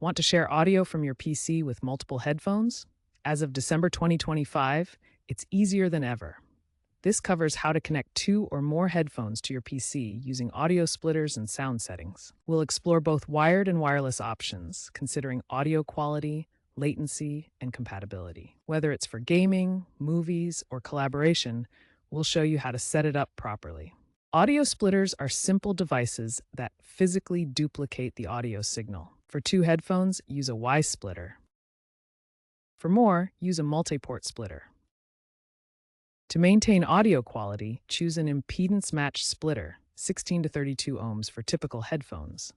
Want to share audio from your PC with multiple headphones? As of December 2025, it's easier than ever. This covers how to connect two or more headphones to your PC using audio splitters and sound settings. We'll explore both wired and wireless options, considering audio quality, latency, and compatibility. Whether it's for gaming, movies, or collaboration, we'll show you how to set it up properly. Audio splitters are simple devices that physically duplicate the audio signal. For two headphones, use a Y splitter. For more, use a multi-port splitter. To maintain audio quality, choose an impedance-matched splitter, 16 to 32 ohms for typical headphones.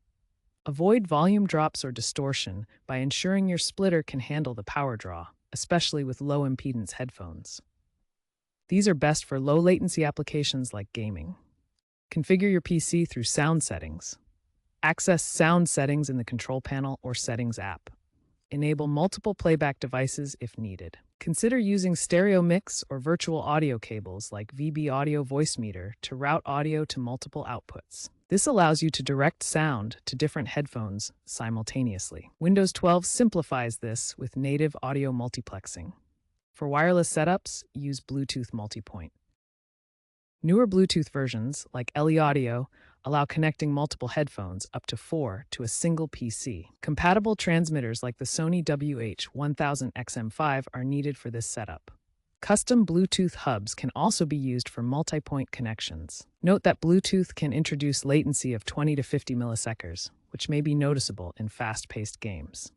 Avoid volume drops or distortion by ensuring your splitter can handle the power draw, especially with low-impedance headphones. These are best for low-latency applications like gaming. Configure your PC through sound settings. Access sound settings in the control panel or settings app. Enable multiple playback devices if needed. Consider using stereo mix or virtual audio cables like VB Audio Voice Meter to route audio to multiple outputs. This allows you to direct sound to different headphones simultaneously. Windows 12 simplifies this with native audio multiplexing. For wireless setups, use Bluetooth multipoint. Newer Bluetooth versions, like LE Audio, allow connecting multiple headphones up to 4 to a single PC. Compatible transmitters like the Sony WH-1000XM5 are needed for this setup. Custom Bluetooth hubs can also be used for multi-point connections. Note that Bluetooth can introduce latency of 20 to 50 milliseconds, which may be noticeable in fast-paced games.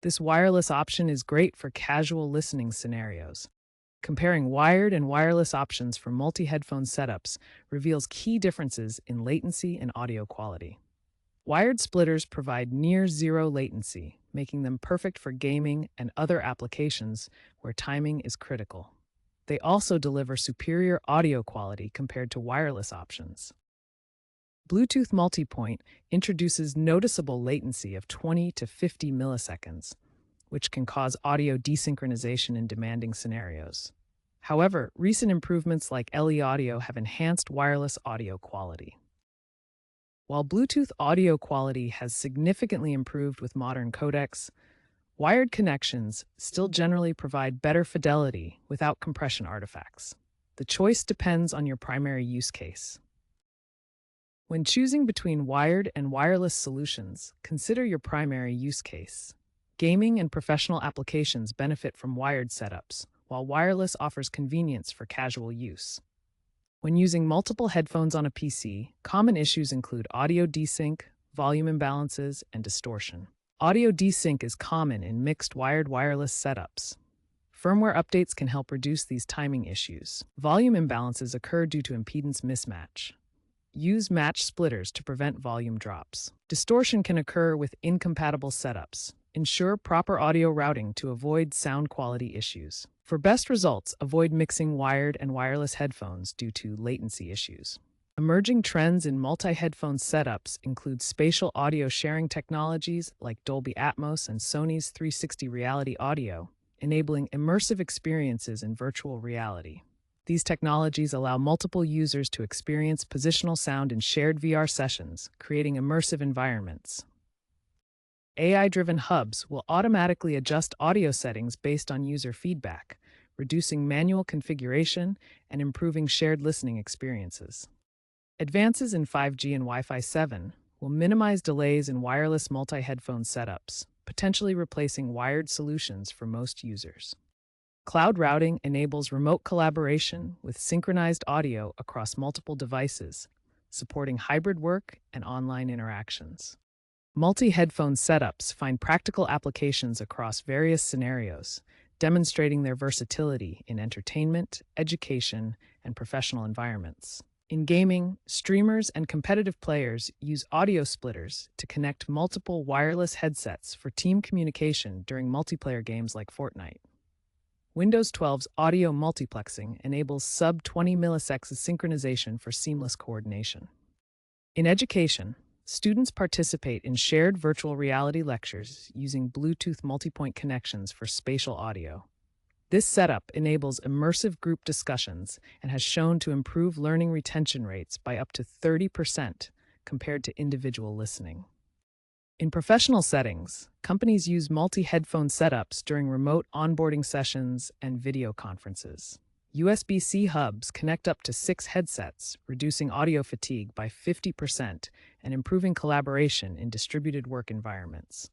This wireless option is great for casual listening scenarios. Comparing wired and wireless options for multi-headphone setups reveals key differences in latency and audio quality. Wired splitters provide near-zero latency, making them perfect for gaming and other applications where timing is critical. They also deliver superior audio quality compared to wireless options. Bluetooth multipoint introduces noticeable latency of 20 to 50 milliseconds, which can cause audio desynchronization in demanding scenarios. However, recent improvements like LE Audio have enhanced wireless audio quality. While Bluetooth audio quality has significantly improved with modern codecs, wired connections still generally provide better fidelity without compression artifacts. The choice depends on your primary use case. When choosing between wired and wireless solutions, consider your primary use case. Gaming and professional applications benefit from wired setups, while wireless offers convenience for casual use. When using multiple headphones on a PC, common issues include audio desync, volume imbalances, and distortion. Audio desync is common in mixed wired-wireless setups. Firmware updates can help reduce these timing issues. Volume imbalances occur due to impedance mismatch. Use matched splitters to prevent volume drops. Distortion can occur with incompatible setups. Ensure proper audio routing to avoid sound quality issues. For best results, avoid mixing wired and wireless headphones due to latency issues. Emerging trends in multi-headphone setups include spatial audio sharing technologies like Dolby Atmos and Sony's 360 Reality Audio, enabling immersive experiences in virtual reality. These technologies allow multiple users to experience positional sound in shared VR sessions, creating immersive environments. AI-driven hubs will automatically adjust audio settings based on user feedback, reducing manual configuration and improving shared listening experiences. Advances in 5G and Wi-Fi 7 will minimize delays in wireless multi-headphone setups, potentially replacing wired solutions for most users. Cloud routing enables remote collaboration with synchronized audio across multiple devices, supporting hybrid work and online interactions. Multi-headphone setups find practical applications across various scenarios, demonstrating their versatility in entertainment, education, and professional environments. In gaming, streamers and competitive players use audio splitters to connect multiple wireless headsets for team communication during multiplayer games like Fortnite. Windows 12's audio multiplexing enables sub-20 milliseconds synchronization for seamless coordination. In education, students participate in shared virtual reality lectures using Bluetooth multipoint connections for spatial audio. This setup enables immersive group discussions and has shown to improve learning retention rates by up to 30% compared to individual listening. In professional settings, companies use multi-headphone setups during remote onboarding sessions and video conferences. USB-C hubs connect up to 6 headsets, reducing audio fatigue by 50% and improving collaboration in distributed work environments.